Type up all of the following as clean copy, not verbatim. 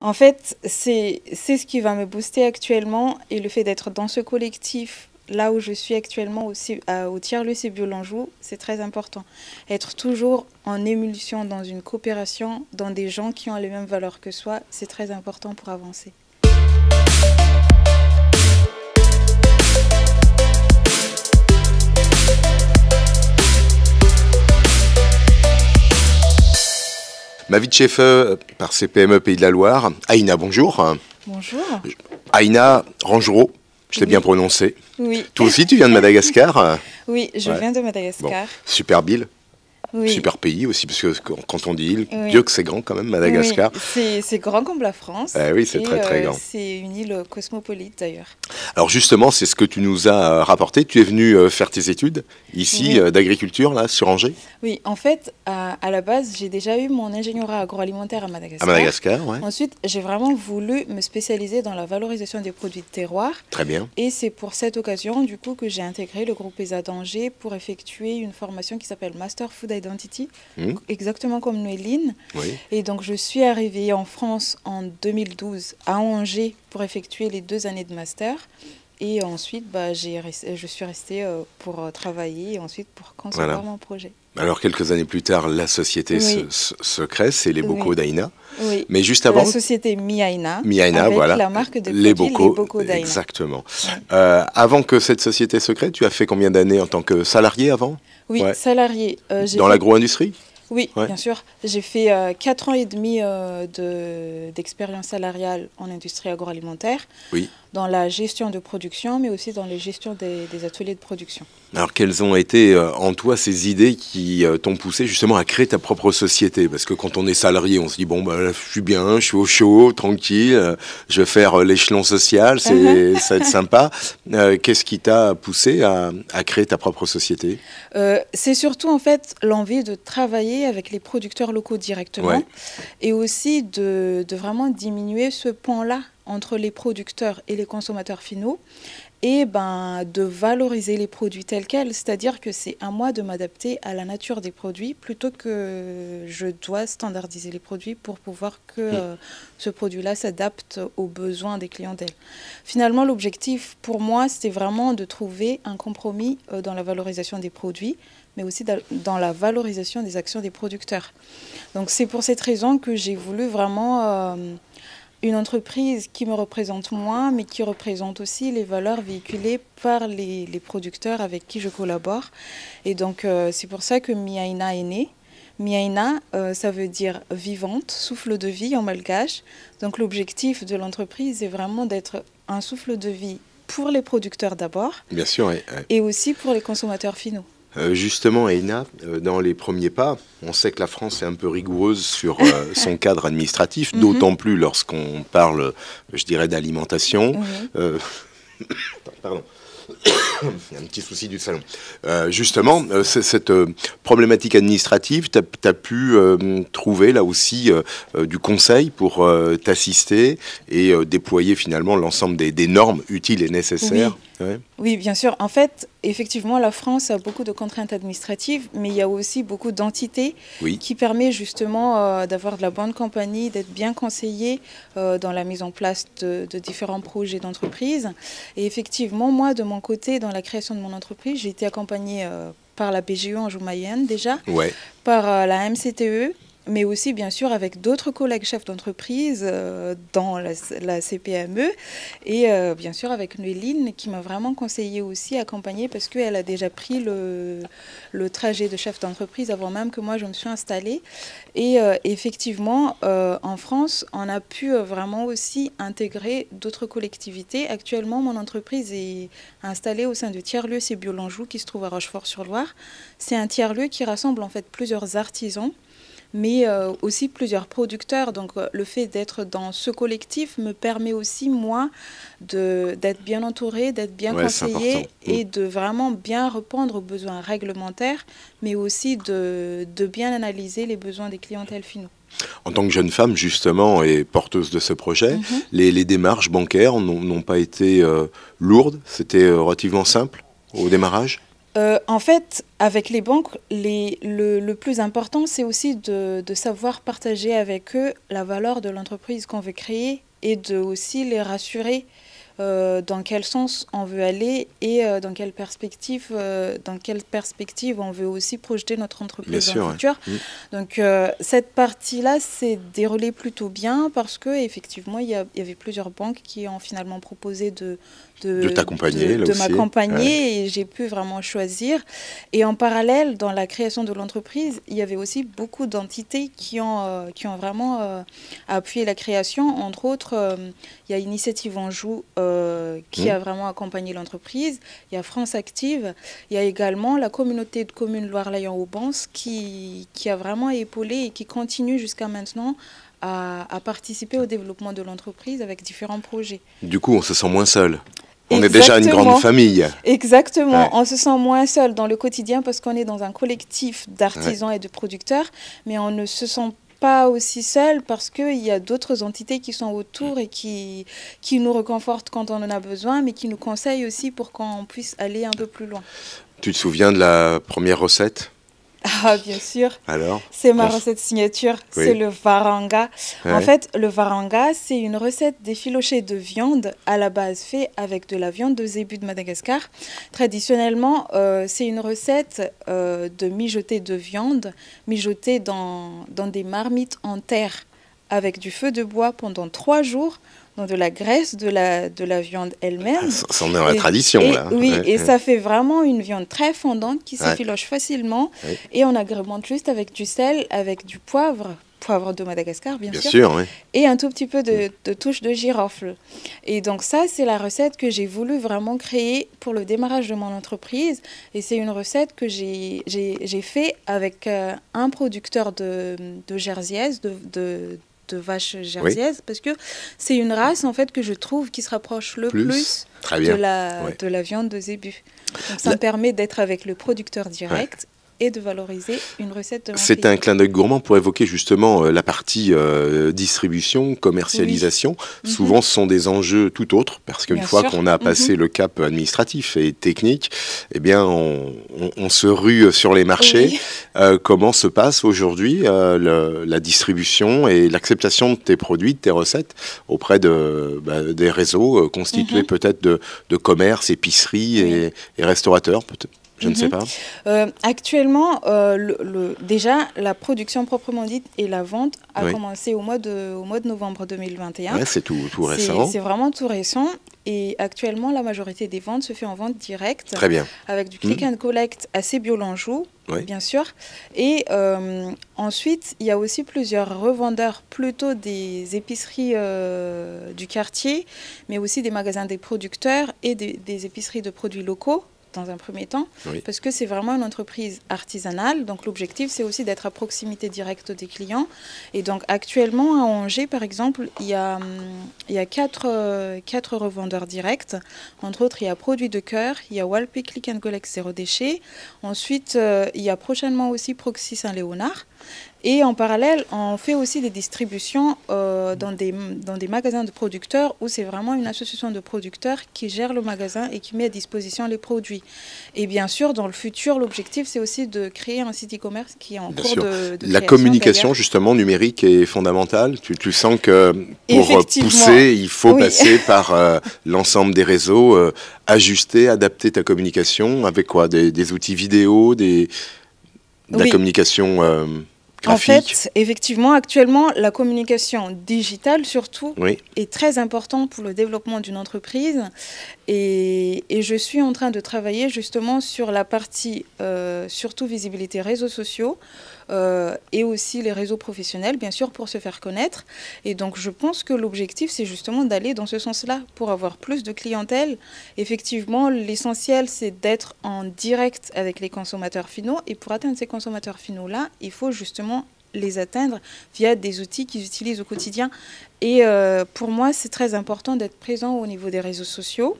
En fait, c'est ce qui va me booster actuellement et le fait d'être dans ce collectif, là où je suis actuellement aussi, au tiers-lieu c'est Bio-Lanjou, c'est très important. Être toujours en émulsion dans une coopération, dans des gens qui ont les mêmes valeurs que soi, c'est très important pour avancer. Ma vie de chef par CPME Pays de la Loire. Aïna, bonjour. Bonjour. Aïna Rangereau, je l'ai bien prononcé. Oui. Toi aussi, tu viens de Madagascar? Oui, je viens de Madagascar. Bon, super île. Oui. Super pays aussi, parce que quand on dit île, Oui. Dieu que c'est grand quand même, Madagascar. Oui, c'est grand comme la France. Oui, c'est très très grand. C'est une île cosmopolite d'ailleurs. Alors justement, c'est ce que tu nous as rapporté. Tu es venu faire tes études ici d'agriculture, là, sur Angers? Oui, en fait, à la base, j'ai déjà eu mon ingénierat agroalimentaire à Madagascar. À Madagascar, ouais. Ensuite, j'ai vraiment voulu me spécialiser dans la valorisation des produits de terroir. Très bien. Et c'est pour cette occasion, du coup, que j'ai intégré le groupe ESA d'Angers pour effectuer une formation qui s'appelle Master Food Identity, exactement comme Noéline. Oui. Et donc, je suis arrivée en France en 2012 à Angers pour effectuer les 2 années de master. Et ensuite, je suis restée pour travailler et ensuite pour concevoir mon projet. Alors, quelques années plus tard, la société se crée, c'est les bocaux d'Aïna. Oui. Mais juste avant... La société Mi-Aïna, avec voilà, la marque de les produits bocaux d'Aïna. Exactement. Oui. Avant que cette société se crée, tu as fait combien d'années en tant que salarié avant? Oui, salarié. Dans l'agro-industrie? Oui, bien sûr. J'ai fait 4 ans et demi d'expérience salariale en industrie agroalimentaire, dans la gestion de production, mais aussi dans la gestion des ateliers de production. Alors, quelles ont été en toi ces idées qui t'ont poussé justement à créer ta propre société? Parce que quand on est salarié, on se dit, bon, bah, je suis bien, je suis au chaud, tranquille, je vais faire l'échelon social, ça va être sympa. Qu'est-ce qui t'a poussé à créer ta propre société? C'est surtout en fait l'envie de travailler avec les producteurs locaux directement et aussi de vraiment diminuer ce pont-là entre les producteurs et les consommateurs finaux et de valoriser les produits tels quels, c'est-à-dire que c'est à moi de m'adapter à la nature des produits plutôt que je dois standardiser les produits pour pouvoir que ce produit-là s'adapte aux besoins des clientèles. Finalement, l'objectif pour moi, c'était vraiment de trouver un compromis dans la valorisation des produits, mais aussi dans la valorisation des actions des producteurs. Donc c'est pour cette raison que j'ai voulu vraiment une entreprise qui me représente moi, mais qui représente aussi les valeurs véhiculées par les producteurs avec qui je collabore. Et donc c'est pour ça que Mi-Aïna est née. Mi-Aïna, ça veut dire vivante, souffle de vie en malgache. Donc l'objectif de l'entreprise est vraiment d'être un souffle de vie pour les producteurs d'abord, bien sûr, et aussi pour les consommateurs finaux. Justement, Aïna, dans les premiers pas, on sait que la France est un peu rigoureuse sur son cadre administratif, d'autant plus lorsqu'on parle, je dirais, d'alimentation. Pardon. Il y a un petit souci du salon. Justement, cette problématique administrative, tu as pu trouver là aussi du conseil pour t'assister et déployer finalement l'ensemble des normes utiles et nécessaires. Oui, bien sûr. En fait, effectivement, la France a beaucoup de contraintes administratives, mais il y a aussi beaucoup d'entités qui permettent justement d'avoir de la bonne compagnie, d'être bien conseillé dans la mise en place de différents projets d'entreprise. Et effectivement, moi, de mon côté, dans la création de mon entreprise, j'ai été accompagnée par la BGE Anjou-Mayenne déjà, par la MCTE, mais aussi bien sûr avec d'autres collègues chefs d'entreprise dans la CPME et bien sûr avec Noéline qui m'a vraiment conseillé aussi, accompagnée parce qu'elle a déjà pris le trajet de chef d'entreprise avant même que moi je me suis installée. Et effectivement, en France, on a pu vraiment aussi intégrer d'autres collectivités. Actuellement, mon entreprise est installée au sein du tiers-lieu c'est Bio-Lanjou qui se trouve à Rochefort-sur-Loire. C'est un tiers-lieu qui rassemble en fait plusieurs artisans, mais aussi plusieurs producteurs. Donc le fait d'être dans ce collectif me permet aussi, moi, d'être bien entourée, d'être bien conseillée et de vraiment bien répondre aux besoins réglementaires, mais aussi de bien analyser les besoins des clientèles finaux. En tant que jeune femme, justement, et porteuse de ce projet, les démarches bancaires n'ont pas été lourdes, c'était relativement simple au démarrage? En fait, avec les banques, le plus important, c'est aussi de savoir partager avec eux la valeur de l'entreprise qu'on veut créer et de aussi les rassurer dans quel sens on veut aller et dans quelle perspective on veut aussi projeter notre entreprise dans le futur. Ouais. Donc cette partie-là s'est déroulée plutôt bien parce qu'effectivement, il y avait plusieurs banques qui ont finalement proposé de t'accompagner, de m'accompagner, et j'ai pu vraiment choisir. Et en parallèle, dans la création de l'entreprise, il y avait aussi beaucoup d'entités qui ont vraiment appuyé la création. Entre autres, il y a Initiative Anjou qui a vraiment accompagné l'entreprise. Il y a France Active. Il y a également la communauté de communes Loire-Layan-Aubance qui a vraiment épaulé et qui continue jusqu'à maintenant à participer au développement de l'entreprise avec différents projets. Du coup, on se sent moins seul. On est déjà une grande famille. Exactement. Ouais. On se sent moins seul dans le quotidien parce qu'on est dans un collectif d'artisans et de producteurs, mais on ne se sent pas aussi seul parce qu'il y a d'autres entités qui sont autour et qui nous réconfortent quand on en a besoin, mais qui nous conseillent aussi pour qu'on puisse aller un peu plus loin. Tu te souviens de la première recette ? Ah, bien sûr. Alors ? C'est ma recette signature, oui. C'est le varanga. Ouais. En fait, le varanga, c'est une recette d'effiloché de viande à la base fait avec de la viande de zébu de Madagascar. Traditionnellement, c'est une recette de mijoter de viande, mijotée dans des marmites en terre avec du feu de bois pendant 3 jours. Dans de la graisse de la viande elle-même. Ça en est dans la tradition, là. Oui, et ça fait vraiment une viande très fondante qui s'effiloche facilement. Ouais. Et on agrémente juste avec du sel, avec du poivre de Madagascar, bien sûr. Oui. Et un tout petit peu de touche de girofle. Et donc ça, c'est la recette que j'ai voulu vraiment créer pour le démarrage de mon entreprise. Et c'est une recette que j'ai fait avec un producteur de jersiaises, de vaches jersiaises, parce que c'est une race en fait que je trouve qui se rapproche le plus de la viande de zébu. Donc ça me permet d'être avec le producteur direct et de valoriser une recette de mon pays. C'est un clin d'œil gourmand pour évoquer justement la partie distribution, commercialisation. Oui. Souvent, ce sont des enjeux tout autres, parce qu'une fois qu'on a passé le cap administratif et technique, eh bien, on se rue sur les marchés. Oui. Comment se passe aujourd'hui la distribution et l'acceptation de tes produits, de tes recettes auprès des réseaux constitués peut-être de commerces, épiceries et restaurateurs peut-être? Je ne sais pas. Actuellement, déjà, la production proprement dite et la vente a commencé au mois de novembre 2021. Ouais, c'est tout récent. C'est vraiment tout récent. Et actuellement, la majorité des ventes se fait en vente directe. Très bien. Avec du click and collect assez bio-Lanjou, bien sûr. Et ensuite, il y a aussi plusieurs revendeurs, plutôt des épiceries du quartier, mais aussi des magasins des producteurs et des épiceries de produits locaux. Dans un premier temps, parce que c'est vraiment une entreprise artisanale. Donc l'objectif, c'est aussi d'être à proximité directe des clients. Et donc actuellement, à Angers, par exemple, il y a 4 revendeurs directs. Entre autres, il y a Produits de Cœur, il y a Walpé Click and Collect Zéro Déchet. Ensuite, il y a prochainement aussi Proxy Saint-Léonard. Et en parallèle, on fait aussi des distributions dans des magasins de producteurs où c'est vraiment une association de producteurs qui gère le magasin et qui met à disposition les produits. Et bien sûr, dans le futur, l'objectif, c'est aussi de créer un site e-commerce qui est en cours de La communication, justement, numérique est fondamentale. Tu sens que pour pousser, il faut passer par l'ensemble des réseaux, ajuster, adapter ta communication avec quoi? Des outils vidéo, de la communication... graphique. En fait, effectivement, actuellement, la communication digitale, surtout, est très importante pour le développement d'une entreprise. Et je suis en train de travailler justement sur la partie, surtout visibilité réseaux sociaux, et aussi les réseaux professionnels, bien sûr, pour se faire connaître. Et donc, je pense que l'objectif, c'est justement d'aller dans ce sens-là pour avoir plus de clientèle. Effectivement, l'essentiel, c'est d'être en direct avec les consommateurs finaux. Et pour atteindre ces consommateurs finaux-là, il faut justement les atteindre via des outils qu'ils utilisent au quotidien. Et pour moi, c'est très important d'être présent au niveau des réseaux sociaux.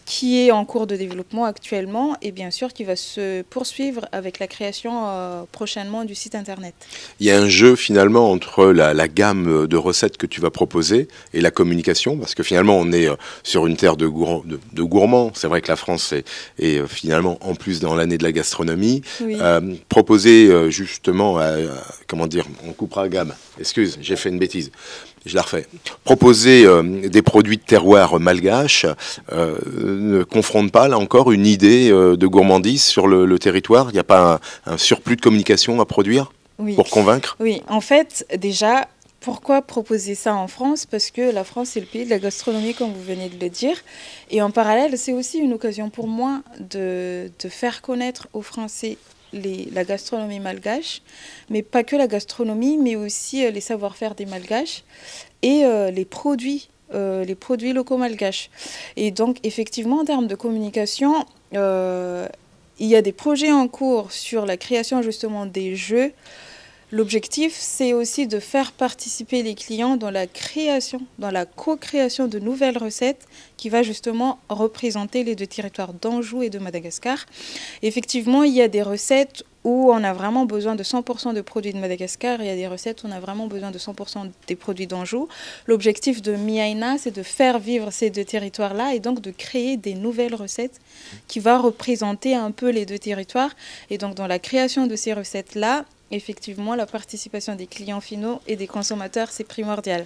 qui est en cours de développement actuellement et bien sûr qui va se poursuivre avec la création prochainement du site internet. Il y a un jeu finalement entre la gamme de recettes que tu vas proposer et la communication, parce que finalement on est sur une terre de gourmands. C'est vrai que la France est finalement en plus dans l'année de la gastronomie. Oui. Proposer justement, comment dire, on coupera gamme. Excuse, j'ai fait une bêtise. Je la refais. Proposer des produits de terroir malgaches ne confronte pas, là encore, une idée de gourmandise sur le territoire. Il n'y a pas un surplus de communication à produire pour convaincre? Oui, en fait, déjà, pourquoi proposer ça en France? Parce que la France, c'est le pays de la gastronomie, comme vous venez de le dire. Et en parallèle, c'est aussi une occasion pour moi de faire connaître aux Français la gastronomie malgache, mais pas que la gastronomie, mais aussi les savoir-faire des malgaches et les produits locaux malgaches. Et donc, effectivement, en termes de communication, il y a des projets en cours sur la création justement des jeux. L'objectif, c'est aussi de faire participer les clients dans la création, dans la co-création de nouvelles recettes qui va justement représenter les deux territoires d'Anjou et de Madagascar. Effectivement, il y a des recettes où on a vraiment besoin de 100% de produits de Madagascar, et il y a des recettes où on a vraiment besoin de 100% des produits d'Anjou. L'objectif de Miaina, c'est de faire vivre ces deux territoires-là et donc de créer des nouvelles recettes qui vont représenter un peu les deux territoires. Et donc dans la création de ces recettes-là, effectivement, la participation des clients finaux et des consommateurs, c'est primordial.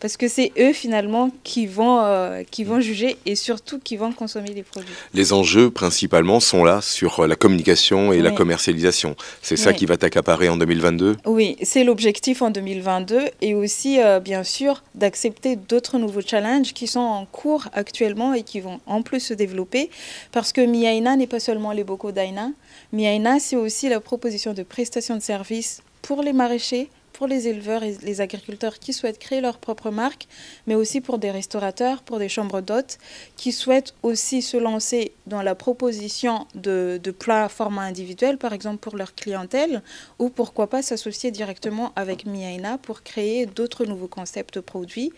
Parce que c'est eux, finalement, qui vont juger et surtout qui vont consommer les produits. Les enjeux, principalement, sont là sur la communication et la commercialisation. C'est ça qui va t'accaparer en 2022? Oui, c'est l'objectif en 2022. Et aussi, bien sûr, d'accepter d'autres nouveaux challenges qui sont en cours actuellement et qui vont en plus se développer. Parce que Miaina n'est pas seulement les bocaux d'Aina. Miaina, c'est aussi la proposition de prestations de services pour les maraîchers, pour les éleveurs et les agriculteurs qui souhaitent créer leur propre marque, mais aussi pour des restaurateurs, pour des chambres d'hôtes qui souhaitent aussi se lancer dans la proposition de plats format individuel, par exemple pour leur clientèle, ou pourquoi pas s'associer directement avec Miaina pour créer d'autres nouveaux concepts de produits.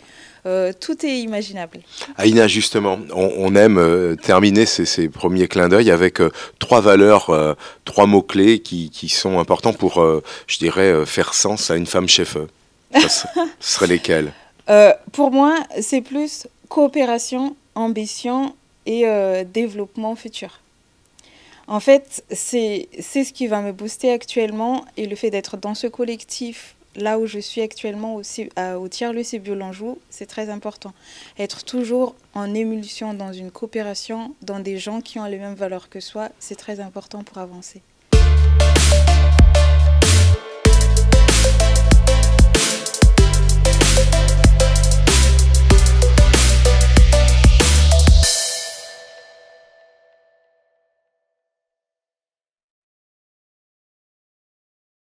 Tout est imaginable. Aïna, justement, on aime terminer ces premiers clins d'œil avec trois valeurs, trois mots-clés qui sont importants pour, je dirais, faire sens à une femme chef. Ce seraient lesquels? Pour moi, c'est plus coopération, ambition et développement futur. En fait, c'est ce qui va me booster actuellement, et le fait d'être dans ce collectif, là où je suis actuellement au tiers-lieu CBio l'Anjou, c'est très important. Être toujours en émulsion dans une coopération, dans des gens qui ont les mêmes valeurs que soi, c'est très important pour avancer.